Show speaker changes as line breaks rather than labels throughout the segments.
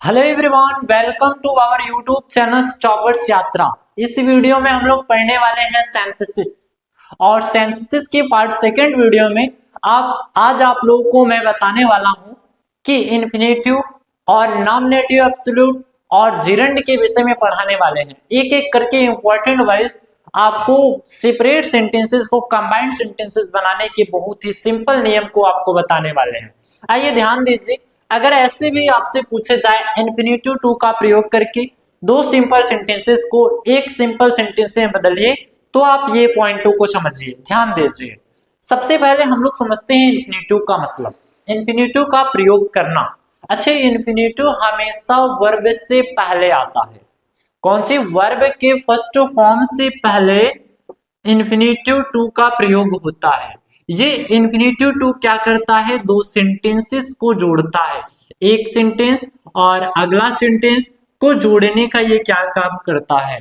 Hello everyone, welcome to our YouTube channel stoppers यात्रा। इस video में हम लोग पढ़ने वाले हैं सिंथेसिस और सिंथेसिस के पार्ट सेकंड वीडियो में आज आप लोगों को मैं बताने वाला हूं कि इन्फिनेटिव और नॉमिनेटिव एब्सोल्यूट और जिरंड के विषय में पढ़ाने वाले हैं। एक एक करके इंपॉर्टेंट वाइज आपको सेपरेट सेंटेंसेस को कंबाइंड सेंटेंसेस बनाने के बहुत ही सिंपल नियम को आपको बताने वाले हैं। आइए ध्यान दीजिए, अगर ऐसे भी आपसे पूछे जाए इन्फिनेटिव टू का प्रयोग करके दो सिंपल सेंटेंसेस को एक सिंपल सेंटेंस में बदलिए तो आप ये पॉइंटों को समझिए, ध्यान दीजिए। सबसे पहले हम लोग समझते हैं इन्फिनेटिव का मतलब। इन्फिनेटिव का प्रयोग करना, अच्छे इन्फिनेटिव हमेशा वर्ब से पहले आता है। कौन सी? वर्ब के फर्स्ट फॉर्म से पहले इन्फिनेटिव टू का प्रयोग होता है। ये इन्फिनेटिव टू क्या करता है? दो सेंटेंसेस को जोड़ता है, एक सेंटेंस और अगला सेंटेंस को जोड़ने का ये क्या काम करता है।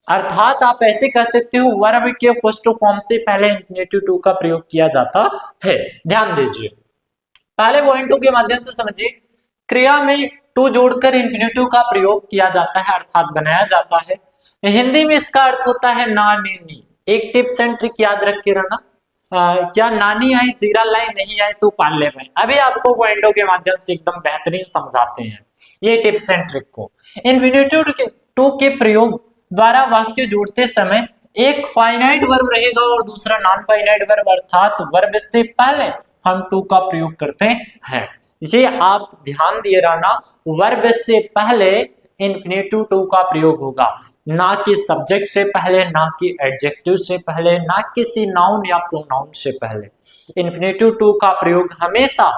अर्थात आप ऐसे कह सकते हो, वर्ब के फर्स्ट फॉर्म से पहले इन्फिनेटिव टू का प्रयोग किया जाता है। ध्यान दीजिए, पहले पॉइंटों के माध्यम से समझिए। क्रिया में टू जोड़कर इन्फिनेटिव का प्रयोग किया जाता है, अर्थात बनाया जाता है। हिंदी में इसका अर्थ होता है ना, नी, नी। एक टिप्स एंड ट्रिक याद रख के रहना, क्या नानी आई जीरा लाई, नहीं आए तो पाले में। अभी आपको पॉइंटों के माध्यम से एकदम बेहतरीन समझाते हैं ये टिप्स एंड ट्रिक को। इन्फिनेटिव टू के प्रयोग द्वारा वाक्य जोड़ते समय एक फाइनाइट वर्ब रहेगा और दूसरा नॉन फाइनाइट वर्ब, अर्थात वर्ब से पहले हम टू का प्रयोग करते हैं। ये आप ध्यान दिए रहना, वर्ब से पहले इन्फिनेटिव टू का प्रयोग होगा, ना कि सब्जेक्ट से पहले, ना कि एडजेक्टिव से पहले, ना किसी नाउन या प्रोनाउन से पहले। इन्फिनेटिव टू का प्रयोग हमेशा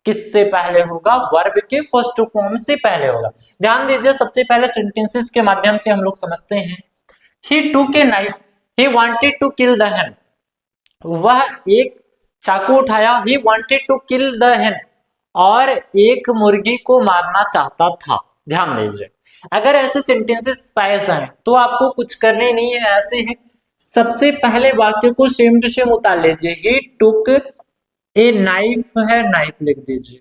किससे पहले होगा? वर्ब के फर्स्ट फॉर्म से पहले होगा। ध्यान दीजिए, सबसे पहले सेंटेंसेस के माध्यम से हम लोग समझते हैं। ही took a knife, he wanted to kill the hen। वह एक चाकू उठाया, he wanted to kill the hen, और एक मुर्गी को मारना चाहता था। ध्यान दीजिए, अगर ऐसे सेंटेंसेस पाए जाएं तो आपको कुछ करने नहीं है, ऐसे है। सबसे पहले वाक्य को सेम टू सेम उतार लीजिए। he took a knife है, नाइफ लिख दीजिए।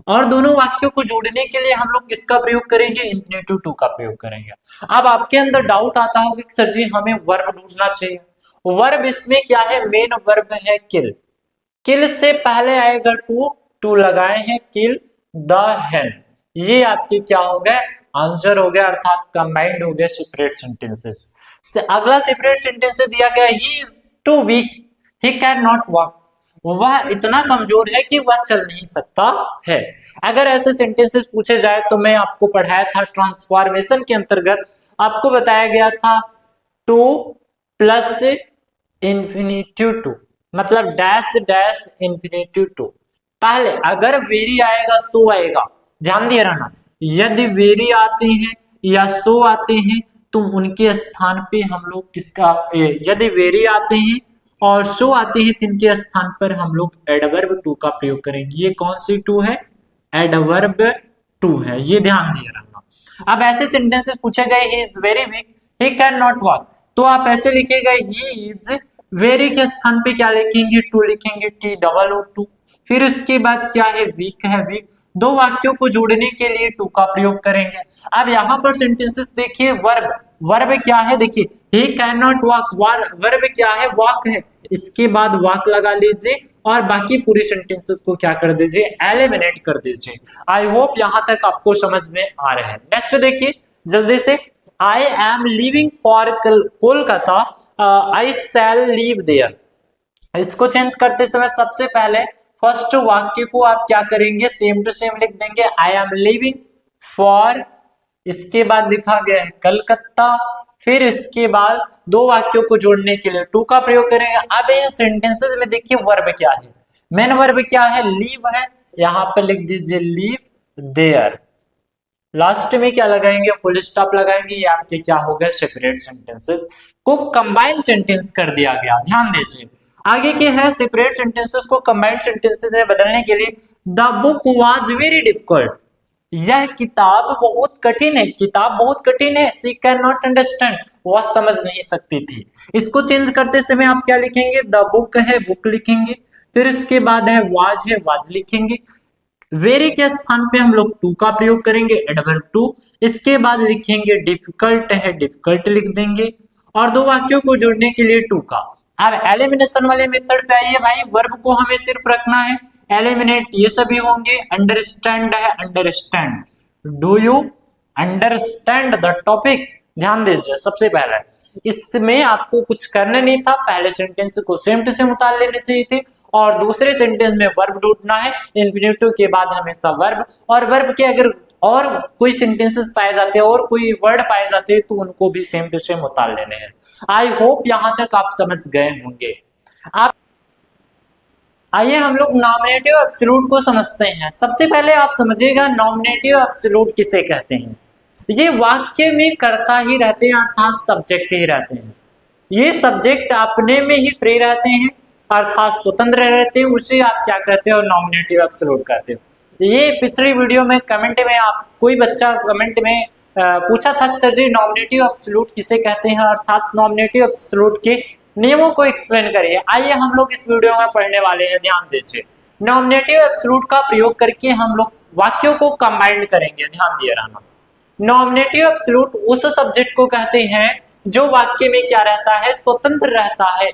और दोनों वाक्यों को जोड़ने के लिए हम लोग किसका प्रयोग करेंगे? इन्फिनेटिव टू का प्रयोग करेंगे। अब आपके अंदर डाउट आता होगा कि सर जी हमें वर्ब ढूंढना चाहिए। वर्ब इसमें क्या है? मेन वर्ब है किल। किल से पहले आएगा टू, टू लगाए हैं, किल द hen। ये आपके क्या हो गए? आंसर हो गया, अर्थात कंबाइंड हो गया सेपरेट सेंटेंसेस से। अगला सेपरेट सेंटेंस दिया गया, he is too weak, he can not walk. वह इतना कमजोर है कि वह चल नहीं सकता है। अगर ऐसे सेंटेंसेस पूछे जाए तो मैं आपको पढ़ाया था ट्रांसफॉर्मेशन के अंतर्गत, आपको बताया गया था टू प्लस इंफिनिटिव टू, मतलब डैश डैश इंफिनिटिव टू। पहले अगर वेरी आएगा सो आएगा, ध्यान दिए रहना। यदि वेरी आते हैं या सो आते हैं तो उनके स्थान पे हम लोग किसका, यदि वेरी आते हैं और सो आते हैं तो इनके स्थान पर हम लोग एडवर्ब टू का प्रयोग करेंगे। ये कौन सी टू है? एडवर्ब टू है, ये ध्यान दिए रखना। अब ऐसे सेंटेंसेस पूछे गए, he is very weak, he can not walk, तो आप ऐसे लिखेगा, ही इज वेरी के स्थान पे क्या लिखेंगे? टू लिखेंगे, टी डबल ओ टू। फिर उसके बाद क्या है? वीक है, वीक। दो वाक्यों को जोड़ने के लिए टू का प्रयोग करेंगे। अब यहाँ पर सेंटेंसेस देखिए, वर्ब, वर्ब क्या है? देखिए, ही कैन नॉट वॉक, वर्ब क्या है? वॉक है। इसके बाद वॉक लगा लीजिए और बाकी पूरी सेंटेंसेस को क्या कर दीजिए? एलिमिनेट कर दीजिए। आई होप यहां तक आपको समझ में आ रहे हैं। नेक्स्ट देखिए जल्दी से, I am living for Kolkata, I shall leave there. इसको चेंज करते समय सबसे पहले फर्स्ट वाक्य को आप क्या करेंगे? सेम टू सेम लिख देंगे, आई एम लिविंग फॉर, इसके बाद लिखा गया है कलकत्ता। फिर इसके बाद दो वाक्यों को जोड़ने के लिए टू का प्रयोग करेंगे। अब इन सेंटेंसेस में देखिए वर्ब क्या है? मेन वर्ब क्या है? लीव है, यहां पे लिख दीजिए लीव देयर। लास्ट में क्या लगाएंगे? फुल स्टॉप लगाएंगे। ये आपके क्या हो गए? सेपरेट सेंटेंसेस को कंबाइंड सेंटेंस कर दिया गया। ध्यान दीजिए, आगे के है सेपरेट सेंटेंसेस को कंबाइंड सेंटेंसेस में बदलने के लिए। The book was very difficult, यह किताब बहुत कठिन है, किताब बहुत कठिन है। सी कैन नॉट अंडरस्टैंड, वह समझ नहीं सकती थी। इसको चेंज करते समय आप क्या लिखेंगे? द बुक है, बुक लिखेंगे। फिर इसके बाद है वाज लिखेंगे। वेरी के स्थान पे हम लोग टू का प्रयोग करेंगे, एडवर्ब टू। इसके बाद लिखेंगे डिफिकल्ट है, डिफिकल्ट लिख देंगे, और दो वाक्यों को जोड़ने के लिए टू का। अब एलिमिनेशन वाले मेथड पे आइए भाई, वर्ब को हमें सिर्फ रखना है, एलिमिनेट ये सभी होंगे, अंडरस्टैंड है, understand, do you understand the topic. ध्यान दीजिए, सबसे पहले इसमें आपको कुछ करना नहीं था, पहले सेंटेंस को सेम टू सेम उतार लेने चाहिए थे, और दूसरे सेंटेंस में वर्ब ढूंढना है, इन्फिनिटिव के बाद हमेशा वर्ब, और वर्ब के अगर और कोई सेंटेंसेस पाए जाते हैं और कोई वर्ड पाए जाते हैं तो उनको भी सेम टू सेम उतार लेने हैं। आई होप यहां तक आप समझ गए होंगे। आप आइए हम लोग नॉमिनेटिव एब्सोल्यूट को समझते हैं। सबसे पहले आप समझिएगा नॉमिनेटिव एब्सोल्यूट किसे कहते हैं। ये वाक्य में कर्ता ही रहते हैं, अर्थात सब्जेक्ट ही रहते हैं। ये सब्जेक्ट अपने में ही फ्री रहते हैं, अर्थात स्वतंत्र रहते हैं, उसे आप क्या कहते हो, नॉमिनेटिव एब्सोल्यूट कहते हो। ये पिछली वीडियो में कमेंट में आप कोई बच्चा कमेंट में पूछा था सर जी नॉमिनेटिव एब्सोल्यूट किसे कहते हैं, अर्थात नॉमिनेटिव एब्सोल्यूट के नियमों को एक्सप्लेन करिए। आइए हम लोग इस वीडियो में पढ़ने वाले हैं, ध्यान दीजिए। नॉमिनेटिव एब्सोल्यूट का प्रयोग करके हम लोग वाक्यों को कंबाइन करेंगे, ध्यान दिए रहना। नॉमिनेटिव एब्सोल्यूट उस सब्जेक्ट को कहते हैं जो वाक्य में क्या रहता है, स्वतंत्र रहता है,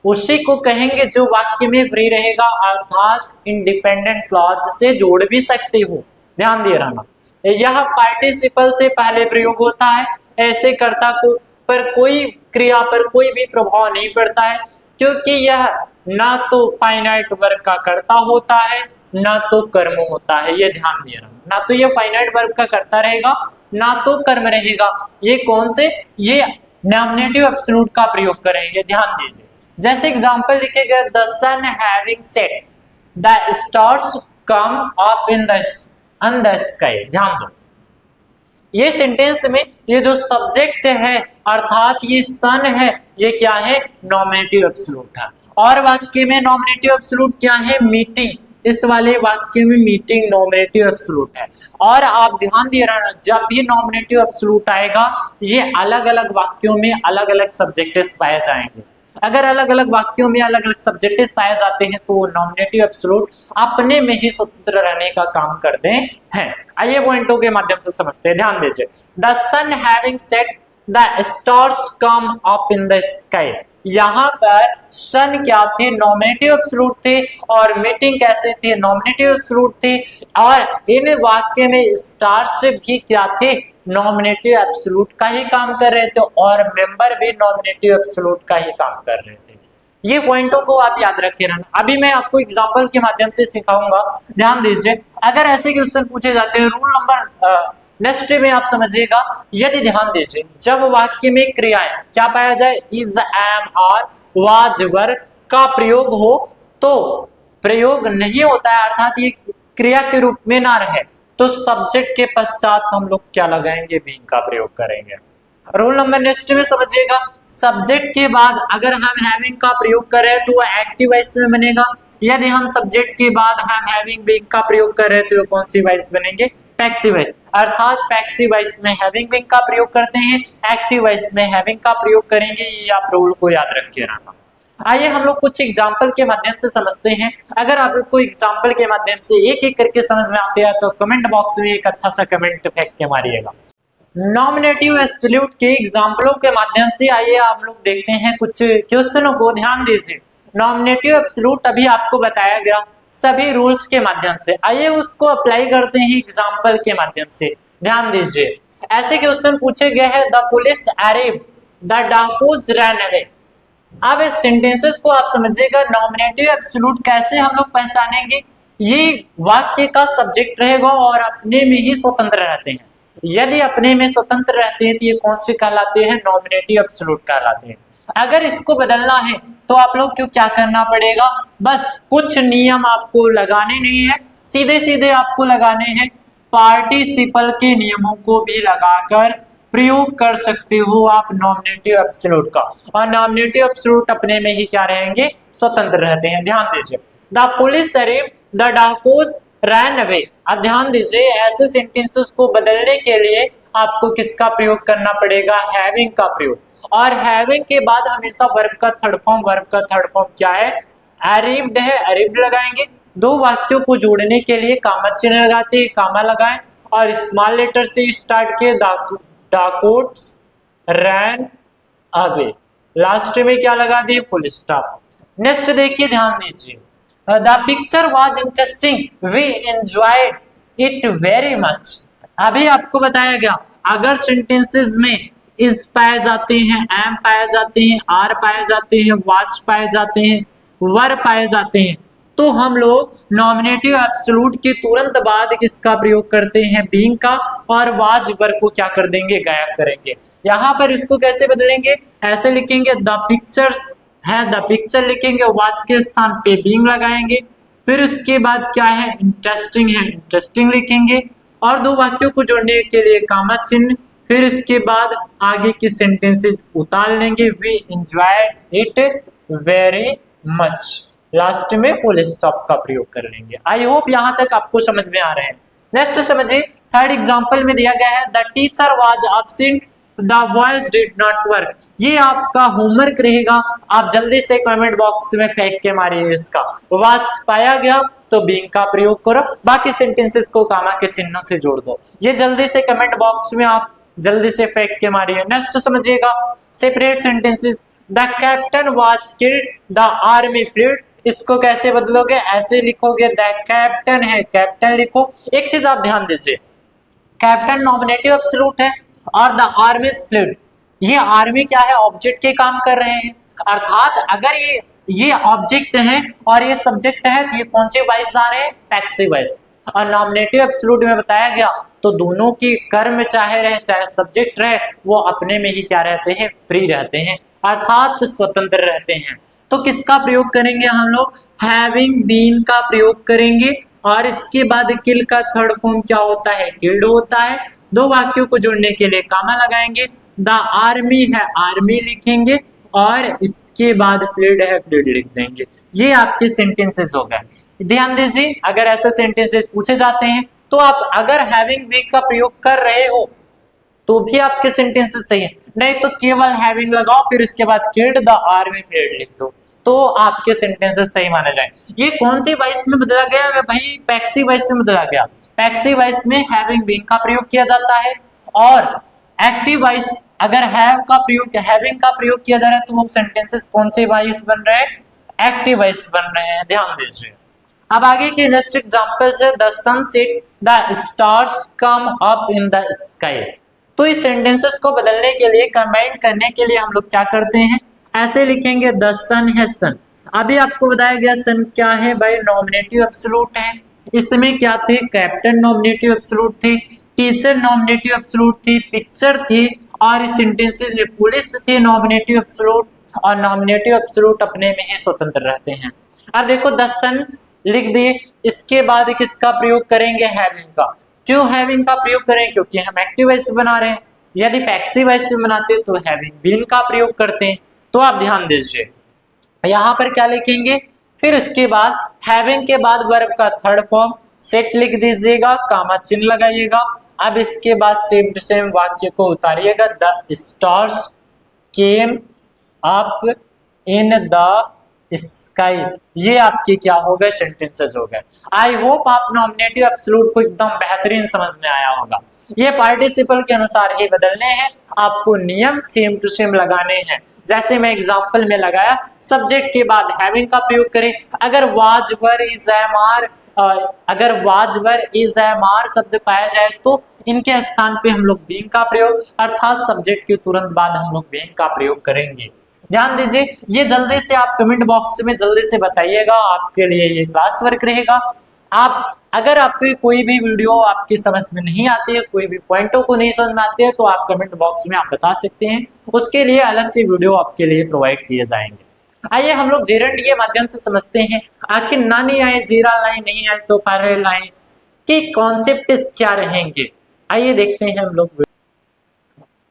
उसी को कहेंगे जो वाक्य में फ्री रहेगा, अर्थात इंडिपेंडेंट क्लॉज से जोड़ भी सकते हो। ध्यान दिए रहना, यह पार्टिसिपल से पहले प्रयोग होता है, ऐसे कर्ता को पर कोई क्रिया पर कोई भी प्रभाव नहीं पड़ता है, क्योंकि यह ना तो फाइनाइट वर्ब का कर्ता होता है ना तो कर्म होता है। ये ध्यान दिए रहना, ना तो ये फाइनाइट वर्ब का कर्ता रहेगा ना तो कर्म रहेगा। ये कौन से, ये नॉमिनेटिव एब्सोल्यूट का प्रयोग करेंगे, ध्यान दीजिए। जैसे एग्जांपल लिखेगा, the sun having set the stars come up in the sky. ध्यान दो, ये सेंटेंस में ये जो सब्जेक्ट है अर्थात ये सन है, ये क्या है, नॉमिनेटिव एब्सोल्यूट है। और वाक्य में नॉमिनेटिव एब्सोल्यूट क्या है, मीटिंग। इस वाले वाक्य में मीटिंग नॉमिनेटिव एब्सोल्यूट है। और आप ध्यान दिए रहना, जब भी नॉमिनेटिव एब्सोल्यूट आएगा ये अलग अलग वाक्यों में अलग अलग सब्जेक्ट्स पाए जाएंगे। अगर अलग अलग वाक्यों में अलग अलग सब्जेक्ट्स पाए जाते हैं तो नॉमिनेटिव एब्सोल्यूट अपने में ही स्वतंत्र रहने का काम करते हैं। आइए पॉइंटों के माध्यम से समझते हैं, ध्यान दीजिए। The sun having set the stars come up in the sky. यहाँ पर सन क्या थे, नॉमिनेटिव एब्सोल्यूट थे, और मीटिंग कैसे थे, नॉमिनेटिव एब्सोल्यूट थे, और इन वाक्य में स्टार्स भी क्या थे, नॉमिनेटिव एब्सोल्यूट का ही काम कर रहे थे, और मेंबर भी नॉमिनेटिव एब्सोल्यूट का ही काम कर रहे थे। ये पॉइंटों को आप याद रखे रहना। अभी मैं आपको एग्जांपल के माध्यम से सिखाऊंगा, ध्यान दीजिए। अगर ऐसे क्वेश्चन पूछे जाते हैं, रूल नंबर नेक्स्ट में आप समझिएगा, यदि ध्यान दीजिए जब वाक्य में क्रियाएं क्या पाया जाए, इज, एम, आर, वाज, वर का प्रयोग हो तो प्रयोग नहीं होता है, अर्थात ये क्रिया के रूप में ना रहे तो सब्जेक्ट के पश्चात हम लोग क्या लगाएंगे, बीइंग का प्रयोग करेंगे। रूल नंबर नेक्स्ट में समझिएगा, सब्जेक्ट के बाद अगर हम हैविंग का प्रयोग कर रहे हैं तो वो एक्टिव वॉइस में बनेगा। यदि हम सब्जेक्ट के बाद हम हैविंग बीइंग का प्रयोग कर रहे हैं तो कौन सी वॉइस बनेंगे, पैसिव वॉइस। अर्थात पैसिव वॉइस में हैविंग बीइंग का प्रयोग करते हैं, एक्टिव वॉइस में हैविंग का प्रयोग करेंगे। ये आप रूल को याद रखिए रहना। आइए हम लोग कुछ एग्जाम्पल के माध्यम से समझते हैं। अगर आप लोग को एग्जाम्पल के माध्यम से एक एक करके समझ में आते हैं तो कमेंट बॉक्स में एक अच्छा सा कमेंट फेंक के मारिएगा। नॉमिनेटिव एब्सोल्यूट के एग्जाम्पलों के माध्यम से आइए आप लोग देखते हैं कुछ क्वेश्चनों को, ध्यान दीजिए। नॉमिनेटिव एब्सोल्यूट अभी आपको बताया गया सभी रूल्स के माध्यम से, आइए उसको अप्लाई करते हैं एग्जाम्पल के माध्यम से। ध्यान दीजिए, ऐसे क्वेश्चन पूछे गए हैं, the police arrived, the dacoits ran away. अब इस सेंटेंसेस को आप समझिएगा, नॉमिनेटिव एब्सोल्यूट कैसे हम लोग पहचानेंगे, ये वाक्य का सब्जेक्ट रहेगा और अपने में ही स्वतंत्र रहते हैं। यदि अपने में स्वतंत्र रहते हैं तो ये कौन से कहलाते हैं, नॉमिनेटिव एब्सोल्यूट कहलाते हैं। अगर इसको बदलना है तो आप लोग क्यों क्या करना पड़ेगा, बस कुछ नियम आपको लगाने नहीं है, सीधे सीधे आपको लगाने हैं, पार्टिसिपल के नियमों को भी लगाकर प्रयोग कर सकते हो आप नॉमिनेटिव एब्सोल्यूट का। और नॉमिनेटिव एब्सोल्यूट अपने में ही क्या रहेंगे, स्वतंत्र रहते हैं। ध्यान दीजिए, the police arrived, the dacoits ran away. अब ध्यान दीजिए, ऐसे सेंटेंसेस को बदलने के लिए आपको किसका प्रयोग करना पड़ेगा, हैविंग का प्रयोग। और हैविंग के बाद हमेशा वर्ब का थर्ड फॉर्म, वर्ब का थर्ड फॉर्म क्या है, अरेव्ड है, अरेव्ड लगाएंगे। दो वाक्यों को जोड़ने के लिए कामा चिन्ह लगाते हैं, कामा लगाएं और स्मॉल लेटर से स्टार्ट किए, डाकोट्स रैन अवे, लास्ट में क्या लगा दिए, फुल स्टॉप। नेक्स्ट देखिए, ध्यान दीजिए, the picture was interesting we enjoyed it very much. अभी आपको बताया गया अगर सेंटेंसेस में इज पाए जाते हैं, एम पाए जाते हैं, आर पाए जाते हैं, वाच पाए जाते हैं, वर पाए जाते हैं, तो हम लोग नॉमिनेटिव एब्सोल्यूट के तुरंत बाद किसका प्रयोग करते हैं, बीइंग का, और वाज वर को क्या कर देंगे, गायब करेंगे। यहाँ पर इसको कैसे बदलेंगे, ऐसे लिखेंगे, द पिक्चर्स है, द पिक्चर लिखेंगे, वाच के स्थान पे बीइंग लगाएंगे, फिर उसके बाद क्या है, इंटरेस्टिंग है, इंटरेस्टिंग लिखेंगे और दो वाक्यों को जोड़ने के लिए कामा चिन्ह, फिर इसके बाद आगे की सेंटेंसेस उतार लेंगे, we enjoyed it very much, last में फुल स्टॉप का प्रयोग कर लेंगे। आई होप यहाँ तक आपको समझ में आ रहे हैं। नेक्स्ट समझिए, थर्ड एग्जांपल में दिया गया है, the teacher was absent the voice did not work. ये आपका होमवर्क रहेगा, आप जल्दी से कमेंट बॉक्स में फेंक के मारिए इसका, वाज पाया गया तो बीइंग का प्रयोग करो, बाकी सेंटेंसेस को कामा के चिन्हों से जोड़ दो। ये जल्दी से कमेंट बॉक्स में आप जल्दी से फेंक के मारिए। नेक्स्ट समझिएगा, separate sentences, the captain was killed the army fled. इसको कैसे बदलोगे, ऐसे लिखोगे, द कैप्टन है, कैप्टन लिखो। एक चीज आप ध्यान दीजिए, कैप्टन नॉमिनेटिव एब्सोल्यूट है और द आर्मी इज फ्लीड, ये आर्मी क्या है, ऑब्जेक्ट के काम कर रहे हैं, अर्थात अगर ये ऑब्जेक्ट है और ये सब्जेक्ट है तो ये कौन से वॉइस आ रहे हैं, पैसिव वॉइस। और नॉमिनेटिव एब्सोल्यूट में बताया गया तो दोनों की कर्म चाहे रहे चाहे सब्जेक्ट रहे, वो अपने में ही क्या रहते हैं, फ्री रहते हैं, अर्थात स्वतंत्र रहते हैं। तो किसका प्रयोग करेंगे हम लोग, हैविंग बीन का प्रयोग करेंगे और इसके बाद किल का थर्ड फॉर्म क्या होता है, किल्ड होता है। दो वाक्यों को जोड़ने के लिए कामा लगाएंगे, द आर्मी है, आर्मी लिखेंगे और इसके बाद फ्लीड है, फ्लीड लिख देंगे। ये आपके सेंटेंसेस हो गए। ध्यान दीजिए, अगर ऐसे सेंटेंसेस पूछे जाते हैं तो आप अगर हैविंग बीन का प्रयोग कर रहे हो तो भी आपके सेंटेंसेस सही है, नहीं तो केवल हैविंग लगाओ फिर उसके बाद किल्ड द आर्मी फ्लीड लिख दो तो आपके सेंटेंसेस सही माने जाए। ये कौन सी वॉइस में बदला गया है भाई, पैसिव वॉइस में बदला गया। पैसिव वॉइस में हैविंग बीन का प्रयोग किया जाता है और एक्टिव वॉइस अगर हैव का प्रयोग, हैविंग का प्रयोग किया जा रहा है तो वो सेंटेंसेस कौन से वॉइस बन रहे हैं, एक्टिव वॉइस बन रहे हैं। ध्यान दीजिए, अब आगे के नेक्स्ट एग्जांपल्स है, the sun set the stars come up in the sky. तो इस सेंटेंसेस को बदलने के लिए, कंबाइन करने के लिए हम लोग क्या करते हैं, ऐसे लिखेंगे, द सन है, सन। अभी आपको बताया गया सन क्या है भाई, नॉमिनेटिव एब्सोल्यूट है। इसमें क्या थे, कैप्टन नॉमिनेटिव एब्सोल्यूट थे, टीचर नॉमिनेटिव एब्सोल्यूट थी, पिक्चर थी और इस सेंटेंसेस में पुलिस थे नॉमिनेटिव एब्सोल्यूट, और नॉमिनेटिव एब्सोल्यूट अपने में ही स्वतंत्र रहते हैं। अब देखो, द सन्स लिख दिए, इसके बाद किसका प्रयोग करेंगे, हैविंग का। क्यों हैविंग का प्रयोग करें, क्योंकि हम एक्टिव वॉइस बना रहे हैं। यदि पैसिव वॉइस बनाते तो हैविंग बीन का प्रयोग करते हैं। तो आप ध्यान दीजिए, यहाँ पर क्या लिखेंगे, फिर उसके बाद हैविंग के बाद वर्ब का थर्ड फॉर्म सेट लिख दीजिएगा, कामा चिन्ह लगाइएगा। अब इसके बाद सेम टू सेम वाक्य को उतारिएगा, the stars came up in the sky. ये आपके क्या हो गए, सेंटेंसेस हो गए। आई होप आप नॉमिनेटिव एब्सोल्यूट को एकदम बेहतरीन समझ में आया होगा। ये पार्टिसिपल के अनुसार ही बदलने हैं, आपको नियम सेम टू सेम लगाने हैं। जैसे मैं एग्जांपल में लगाया, सब्जेक्ट के बाद हैविंग का प्रयोग करें। अगर was were is am are, अगर was were is am are शब्द पाया जाए तो इनके स्थान पे हम लोग बीइंग का प्रयोग, अर्थात सब्जेक्ट के तुरंत बाद हम लोग बीइंग का प्रयोग करेंगे। ध्यान दीजिए, ये जल्दी से आप कमेंट बॉक्स में जल्दी से बताइएगा, आपके लिए ये क्लास वर्क रहेगा। आप अगर आपकी कोई भी वीडियो आपकी समझ में नहीं आती है, कोई भी पॉइंटों को नहीं समझ में आते हैं, तो आप कमेंट बॉक्स में आप बता सकते हैं, उसके लिए अलग से वीडियो आपके लिए प्रोवाइड किए जाएंगे। आइए हम लोग जेरेंट के माध्यम से समझते हैं, आखिर ना नहीं आए, जीरा लाइन नहीं आए तो पैरेलल लाइन के कॉन्सेप्ट क्या रहेंगे। आइए देखते हैं हम लोग।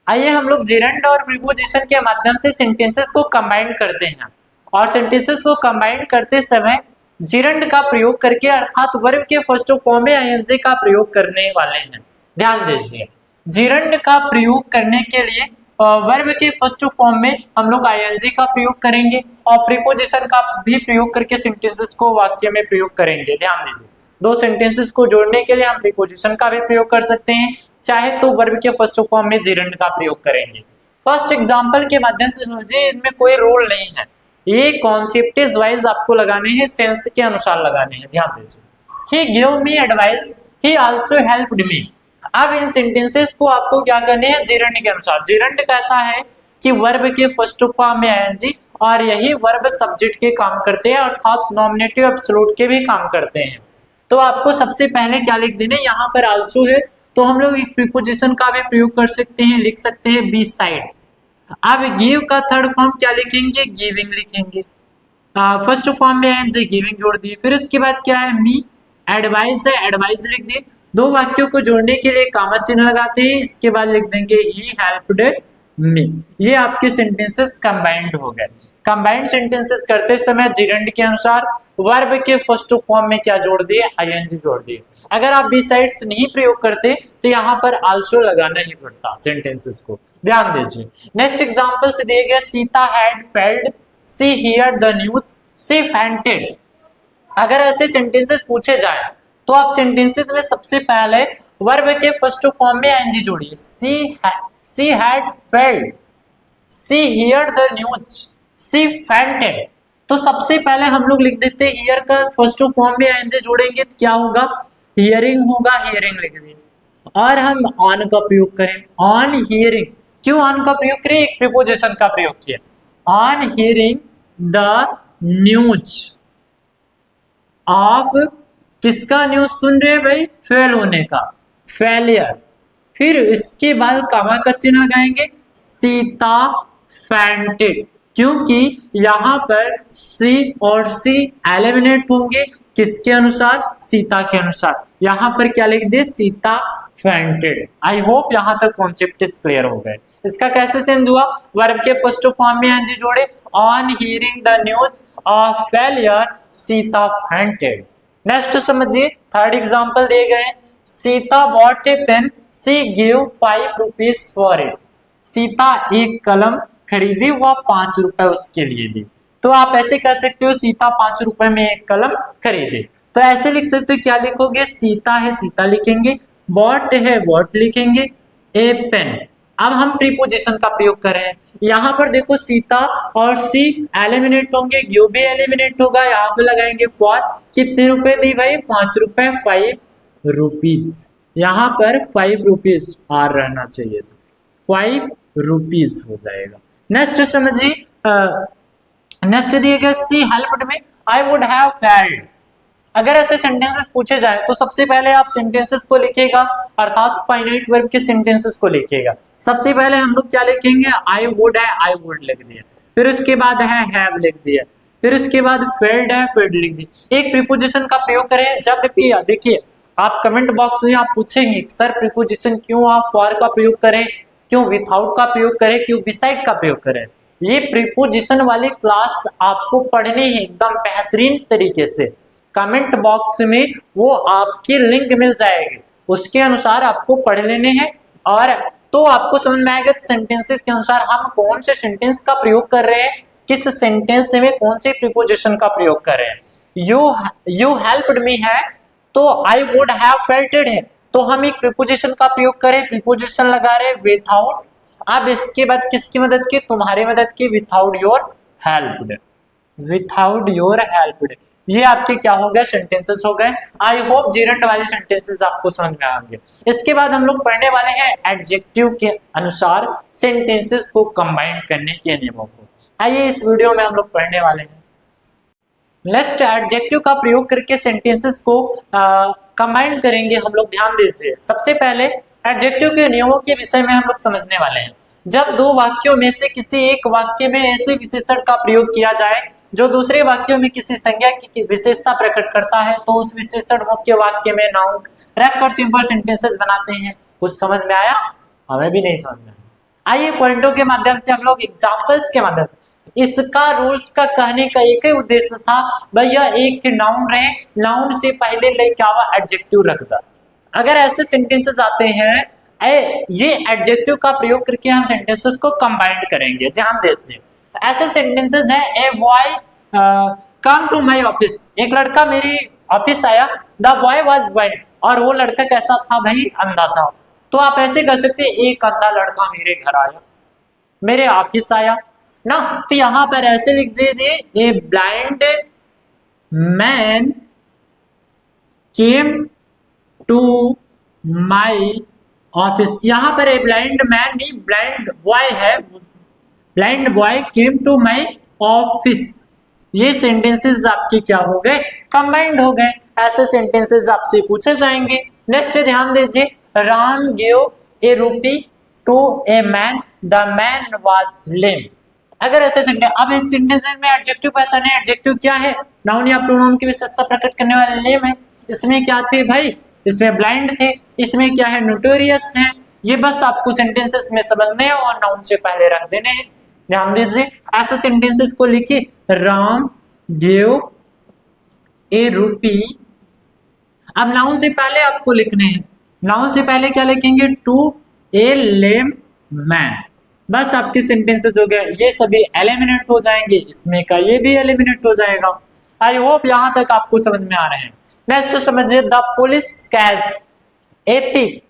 आइए हम लोग जेरेंट और प्रीपोजिशन के माध्यम से सेंटेंसेस को कंबाइन करते हैं और सेंटेंसेस को कंबाइन करते समय जेरेंट का प्रयोग करके, अर्थात वर्ब के फर्स्ट फॉर्म में आईएनजी का प्रयोग करने वाले हैं। ध्यान दीजिए, जेरेंट का प्रयोग करने के लिए वर्ब के फर्स्ट फॉर्म में हम लोग आईएनजी का प्रयोग करेंगे और प्रीपोजिशन का भी प्रयोग करके सेंटेंसेस को वाक्य में प्रयोग करेंगे। ध्यान दीजिए, दो सेंटेंसेस को जोड़ने के लिए हम प्रीपोजिशन का भी प्रयोग कर सकते हैं, चाहे तो वर्ब के फर्स्ट फॉर्म में जिरंड का प्रयोग करेंगे। फर्स्ट एग्जांपल के माध्यम से समझिए, इनमें कोई रोल नहीं है, ये कॉन्सेप्ट वाइज आपको लगाने हैं, सेंस के अनुसार लगाने हैं। ध्यान दीजिए, he gave me advice, he also helped me। अब इन सेंटेंसेस को आपको क्या करने हैं, जिरंड के अनुसार। जिरंड कहता है कि वर्ब के फर्स्ट फॉर्म में आईएनजी और यही वर्ब सब्जेक्ट के काम करते हैं, अर्थात नॉमिनेटिव एब्सोल्यूट के भी काम करते हैं। तो आपको सबसे पहले क्या लिख देना, यहाँ पर आल्सो है तो हम लोग एक प्रीपोजिशन का भी प्रयोग कर सकते हैं, लिख सकते हैं बी साइड। अब गिव का थर्ड फॉर्म क्या लिखेंगे, गिविंग लिखेंगे। फर्स्ट फॉर्म में एंड गिविंग जोड़ दिए, फिर उसके बाद क्या है, मी। एडवाइस है, एडवाइस लिख दिए। दो वाक्यों को जोड़ने के लिए कामा चिन्ह लगाते हैं, इसके बाद लिख देंगे ही हेल्प्ड मी। ये आपके सेंटेंसेस कंबाइंड हो गए। कंबाइंड सेंटेंसेस करते समय जिरंड के अनुसार वर्ब के फर्स्ट फॉर्म में क्या जोड़ दिए, आईएनजी जोड़ दिए। अगर आप बी साइड्स नहीं प्रयोग करते तो यहाँ पर आल्सो लगाना ही पड़ता सेंटेंसेस को। ध्यान दीजिए, नेक्स्ट एग्जांपल से दिए गए, Sita had failed, she hear the news, she fainted. अगर ऐसे सेंटेंसेस पूछे जाए तो आप सेंटेंसेस में सबसे पहले वर्ब के फर्स्ट फॉर्म में आईएनजी जोड़िए। She had failed, she hear the news, she fainted. तो सबसे पहले हम लोग लिख देते हैं हियर का फर्स्ट फॉर्म में आईएनजी जोड़ेंगे तो क्या होगा, हियरिंग होगा, हियरिंग लिख देंगे। और हम ऑन का प्रयोग करें, ऑन हियरिंग। क्यों ऑन का प्रयोग करें, एक प्रीपोजिशन का प्रयोग किया। On hearing the news of, किसका न्यूज सुन रहे हैं भाई, फेल होने का, फेलियर। फिर इसके बाद कामा का चिन्ह लगाएंगे, सीता फेंटेड, क्योंकि यहाँ पर सी और सी एलिमिनेट होंगे, किसके अनुसार, सीता के अनुसार। यहाँ पर क्या लिख दे, सीता फेंटेड। आई होप यहाँ तक कॉन्सेप्ट क्लियर हो गए। इसका कैसे चेंज हुआ, वर्ब के फर्स्ट फॉर्म में एनजी जोड़े, on hearing the news of failure Sita fainted. Next समझिए, थर्ड एग्जांपल दिए गए, Sita bought a pen, she give 5 rupees for it. Sita एक कलम खरीदी, वह 5 रुपए उसके लिए दी। तो आप ऐसे कह सकते हो, सीता 5 रुपए में एक कलम खरीदे। तो ऐसे लिख सकते हो, क्या लिखोगे, सीता है सीता लिखेंगे, बॉट है बॉट लिखेंगे, ए पेन। अब हम प्रीपोजिशन का प्रयोग कर रहे हैं। यहाँ पर देखो सीता और सी एलिमिनेट होंगे, गिव भी एलिमिनेट होगा। यहाँ पे लगाएंगे फॉर, कितने रुपए दी भाई, 5 रुपए, 5 रुपीज। यहाँ पर 5 रुपीज आर रहना चाहिए, तो 5 रुपीज हो जाएगा। नेक्स्ट समझिए, नेक्स्ट दिएगा, she helped me, I would have failed. अगर ऐसे सेंटेंसेस पूछे जाए तो सबसे पहले आप सेंटेंसेस को लिखिएगा, अर्थात फाइनाइट वर्ब के सेंटेंसेस को लिखिएगा। सबसे पहले हम लोग क्या लिखेंगे, आई वुड है, आई वुड लिख दिया। फिर उसके बाद है हैव लिख दिया। फिर उसके बाद फेल्ड है, फेल्ड लिख दिया। एक प्रीपोजिशन का प्रयोग करें जब भी, देखिए आप कमेंट बॉक्स में आप पूछेंगे सर प्रीपोजिशन क्यों आप फॉर का प्रयोग करें, क्यों विथआउट का प्रयोग करें, क्यों बिसाइड का प्रयोग करें। ये प्रीपोजिशन वाली क्लास आपको पढ़नी है एकदम बेहतरीन तरीके से। कमेंट बॉक्स में वो आपकी लिंक मिल जाएगी, उसके अनुसार आपको पढ़ लेने हैं, और तो आपको समझ में आएगा सेंटेंसेस के अनुसार हम कौन से सेंटेंस का प्रयोग कर रहे हैं, किस सेंटेंस में कौन से प्रीपोजिशन का प्रयोग कर रहे हैं। यू हेल्प्ड मी है तो आई वुड हैव फेल्टेड है, तो हम एक प्रीपोजिशन का प्रयोग करें, प्रीपोजिशन लगा रहे विथआउट। अब इसके बाद किसकी मदद की, तुम्हारी मदद की, without your helped, without your helped. ये आपके क्या हो गए, सेंटेंसेस हो गए। आई होप जिरंड वाले सेंटेंसेस आपको समझ में आएंगे। इसके बाद हम लोग पढ़ने वाले हैं एडजेक्टिव के अनुसार सेंटेंसेस को कंबाइन करने के नियमों को। आइए इस वीडियो में हम लोग पढ़ने वाले हैं। नेक्स्ट एडजेक्टिव का प्रयोग करके सेंटेंसेस को कंबाइन करेंगे हम लोग। ध्यान दीजिए, सबसे पहले एडजेक्टिव के नियमों के विषय में हम लोग समझने वाले हैं। जब दो वाक्यों में से किसी एक वाक्य में ऐसे विशेषण का प्रयोग किया जाए जो दूसरे वाक्यों में किसी संज्ञा की विशेषता प्रकट करता है, तो उस विशेषण मुख्य वाक्य में नाउन रखकर सिंपल सेंटेंसेस बनाते हैं। कुछ समझ में आया, हमें भी नहीं समझ में आया। आइए पॉइंटों के माध्यम से हम लोग एग्जांपल्स के माध्यम से, इसका रूल्स का कहने का एक ही उद्देश्य था, भैया एक नाउन रहे, नाउन से पहले ले क्या हुआ, एडजेक्टिव रख दो। अगर ऐसे सेंटेंसेस आते हैं ये एडजेक्टिव का प्रयोग करके हम सेंटेंसेस को कंबाइंड करेंगे। ध्यान दीजिए, ऐसे सेंटेंसेस हैं, a boy come to my office, एक लड़का मेरे ऑफिस आया, द बॉय वाज ब्लाइंड, और वो लड़का कैसा था भाई, अंधा था। तो आप ऐसे कर सकते हैं, एक अंधा लड़का मेरे घर आया, मेरे ऑफिस आया ना, तो यहां पर ऐसे लिख दीजिए, a blind man came to my office. यहां पर ए ब्लाइंड मैन नहीं, ब्लाइंड बॉय है, blind boy came to my office. ये सेंटेंसेस आपके क्या हो गए, कंबाइंड हो गए। ऐसे सेंटेंसेस आपसे पूछे जाएंगे। नेक्स्ट ध्यान दीजिए, Ram give a rupee to a man, the man was lame. अगर ऐसे सेंटेंस, अब इस सेंटेंस में एडजेक्टिव पहचाने, एडजेक्टिव क्या है, नाउन या प्रोनाउन की विशेषता प्रकट करने वाले लेम है। इसमें क्या थे भाई, इसमें ब्लाइंड थे, इसमें क्या है, नोटोरियस है। ये बस आपको सेंटेंसेस में समझने हैं और नाउन से पहले रख देने हैं। ध्यान दीजिए, ऐसे सेंटेंसेस को लिखिए, राम गिव ए रूपी। अब नाउन से पहले आपको लिखने हैं, नाउन से पहले क्या लिखेंगे, टू ए लेम मैन। बस आपके सेंटेंसेस हो गए, ये सभी एलिमिनेट हो जाएंगे, इसमें का ये भी एलिमिनेट हो जाएगा। आई होप यहां तक आपको समझ में आ रहे हैं। नेक्स्ट समझिए, the police catch a thief,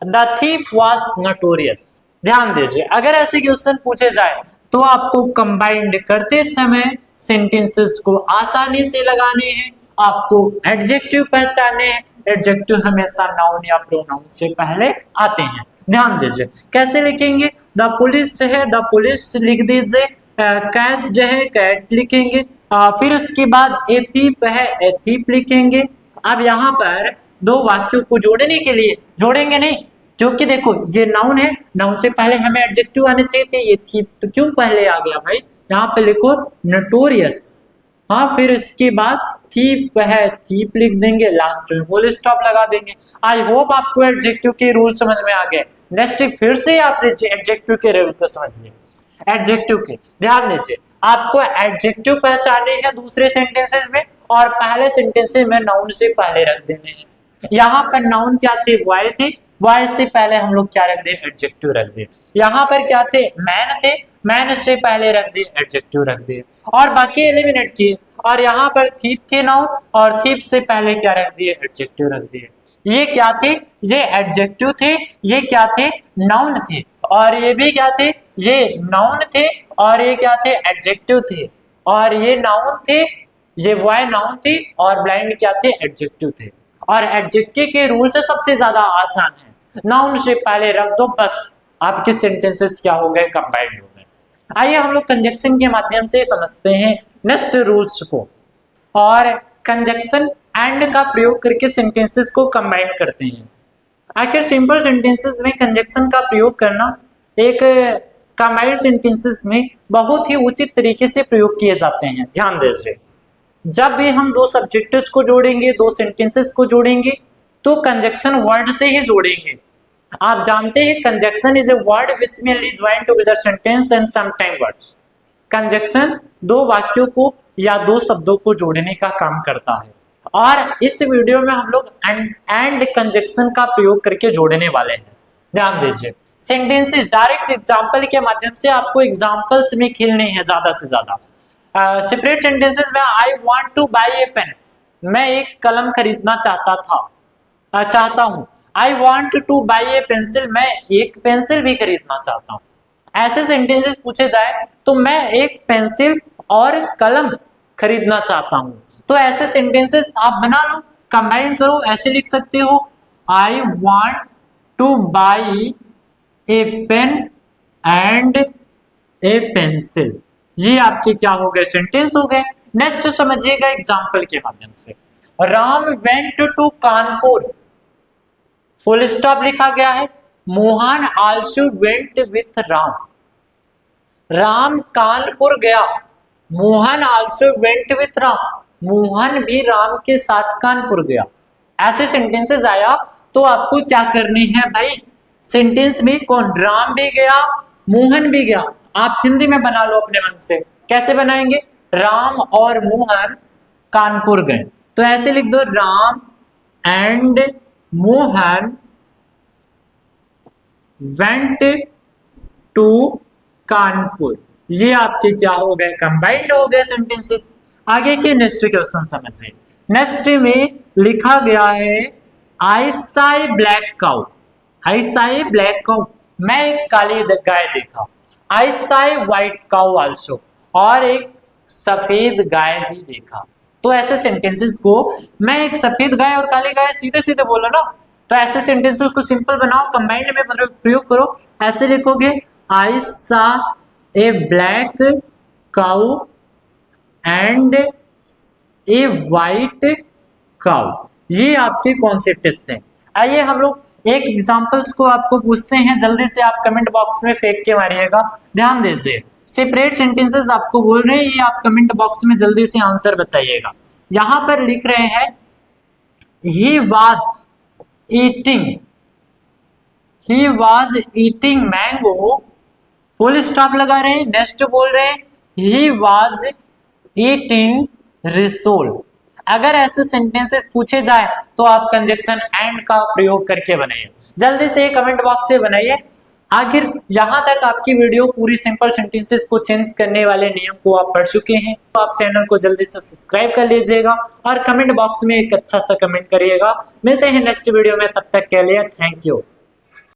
the thief was notorious. ध्यान दीजिए, अगर ऐसे क्वेश्चन पूछे जाए तो आपको कंबाइंड करते समय सेंटेंसेस को आसानी से लगाने हैं, आपको एडजेक्टिव पहचानने हैं। एडजेक्टिव हमेशा नाउन या प्रोनाउन से पहले आते हैं। ध्यान दीजिए, कैसे लिखेंगे, द पुलिस है, द पुलिस लिख दीजिए, कैच जो है कैट लिखेंगे, फिर उसके बाद ए थीफ है, ए थीफ लिखेंगे। अब यहाँ पर दो वाक्यों को जोड़ने के लिए, जोड़ेंगे नहीं, क्योंकि देखो ये नाउन है, नाउन से पहले हमें एडजेक्टिव आने चाहिए थे, ये थी तो क्यों पहले आ गया भाई। यहाँ पे लिखो नोटोरियस, हाँ, फिर इसके बाद थीप है, थीप लिख देंगे, लास्ट में फुल स्टॉप लगा देंगे। आई होप आपको एडजेक्टिव के रूल समझ में आ गए। नेक्स्ट फिर से आप एडजेक्टिव के रूल को समझिए। एडजेक्टिव के ध्यान दीजिए, आपको एडजेक्टिव पहचाने हैं दूसरे सेंटेंसेस में, और पहले सेंटेंसेस में नाउन से पहले रख देने हैं। यहाँ पर नाउन क्या थे, बॉय थे, बॉय से पहले हम लोग क्या रख दिए, एडजेक्टिव रख दिए। यहाँ पर क्या थे, मैन थे, मैन से पहले रख दिए, एडजेक्टिव रख दिए, और बाकी एलिमिनेट किए। और यहाँ पर थीप थे नाउन, और थीप से पहले क्या रख दिए, एडजेक्टिव रख दिए। ये क्या थे, ये एडजेक्टिव थे, ये क्या थे, नाउन थे, और ये भी क्या थे, ये नाउन थे, और ये क्या थे, एडजेक्टिव थे, और ये नाउन थे, ये बॉय नाउन थे, और ब्लाइंड क्या थे, एडजेक्टिव थे। और एडजेक्टिव के रूल से सबसे ज्यादा आसान है, नाउन से पहले रख दो, बस आपके सेंटेंसेस क्या हो गए, कंबाइंड हो गए। आइए हम लोग कंजक्शन के माध्यम से समझते हैं नेक्स्ट रूल्स को, और कंजक्शन एंड का प्रयोग करके सेंटेंसेस को कंबाइन करते हैं। आखिर सिंपल सेंटेंसेस में कंजक्शन का प्रयोग करना एक कंबाइंड सेंटेंसेस में बहुत ही उचित तरीके से प्रयोग किए जाते हैं। ध्यान दीजिए, जब भी हम दो सब्जेक्ट्स को जोड़ेंगे, दो सेंटेंसेस को जोड़ेंगे, तो कंजक्शन वर्ड से ही जोड़ेंगे। आप जानते हैं conjunction is a word which mainly join together sentence and sometime words. Conjunction दो वाक्यों को या दो शब्दों को जोड़ने का काम करता है, और इस वीडियो में हम लोग एंड कंजक्शन का प्रयोग करके जोड़ने वाले हैं। ध्यान दीजिए, सेंटेंसेस डायरेक्ट एग्जांपल के माध्यम से आपको एग्जांपल्स में खेलने हैं ज्यादा से ज्यादा। सेपरेट सेंटेंसेस में, I want to buy a pen, मैं एक कलम खरीदना चाहता हूं। I want to buy a pencil, मैं एक पेंसिल भी खरीदना चाहता हूं। ऐसे सेंटेंसेस पूछे जाए तो मैं एक पेंसिल और कलम खरीदना चाहता हूं, तो ऐसे सेंटेंसेस आप बना लो, कंबाइन करो, ऐसे लिख सकते हो, I want to buy a pen and a pencil. ये आपके क्या हो गए, सेंटेंस हो गए। नेक्स्ट समझिएगा एग्जांपल के माध्यम से, Ram went to Kanpur, full stop लिखा गया है, Mohan also went with Ram. Ram Kanpur गया, Mohan also went with Ram, Mohan भी राम के साथ कानपुर गया। ऐसे सेंटेंसेस आया तो आपको क्या करनी है भाई, सेंटेंस में कौन, राम भी गया, मोहन भी गया, आप हिंदी में बना लो अपने मन से। कैसे बनाएंगे, राम और मोहन कानपुर गए, तो ऐसे लिख दो, Ram and Mohan went to Kanpur. ये आपके क्या हो गए, कंबाइंड हो गए सेंटेंसेस। आगे के नेक्स्ट क्वेश्चन समझिए। नेक्स्ट में लिखा गया है आई साई ब्लैक काउ। आई साई ब्लैक काउ, मैं एक काली गाय देखा। आई साई व्हाइट काउ आल्सो, और एक सफेद गाय भी देखा। तो ऐसे सेंटेंसेस को, मैं एक सफेद गाय और काली गाय सीधे सीधे बोला ना, तो ऐसे सेंटेंसेस को सिंपल बनाओ, कंबाइंड में प्रयोग करो। ऐसे लिखोगे I saw a black cow and a white cow. ये आपके कौन से टेस्ट हैं। आइए हम लोग एक एग्जांपल्स को आपको पूछते हैं, जल्दी से आप कमेंट बॉक्स में फेंक के मारिएगा। ध्यान दीजिए, सेपरेट सेंटेंसेस आपको बोल रहे हैं, ये आप कमेंट बॉक्स में जल्दी से आंसर बताइएगा। यहां पर लिख रहे हैं he was eating mango, full stop लगा रहे हैं, नेक्स्ट बोल रहे हैं he was eating risol। अगर ऐसे सेंटेंसेस पूछे जाए तो आप कंजक्शन एंड का प्रयोग करके बनाइए। जल्दी से कमेंट बॉक्स से बनाइए। आखिर यहां तक आपकी वीडियो पूरी सिंपल सेंटेंसेस को चेंज करने वाले नियम को आप पढ़ चुके हैं, तो आप चैनल को जल्दी से सब्सक्राइब कर लीजिएगा और कमेंट बॉक्स में एक अच्छा सा कमेंट करिएगा। मिलते हैं नेक्स्ट वीडियो में, तब तक के लिए थैंक यू।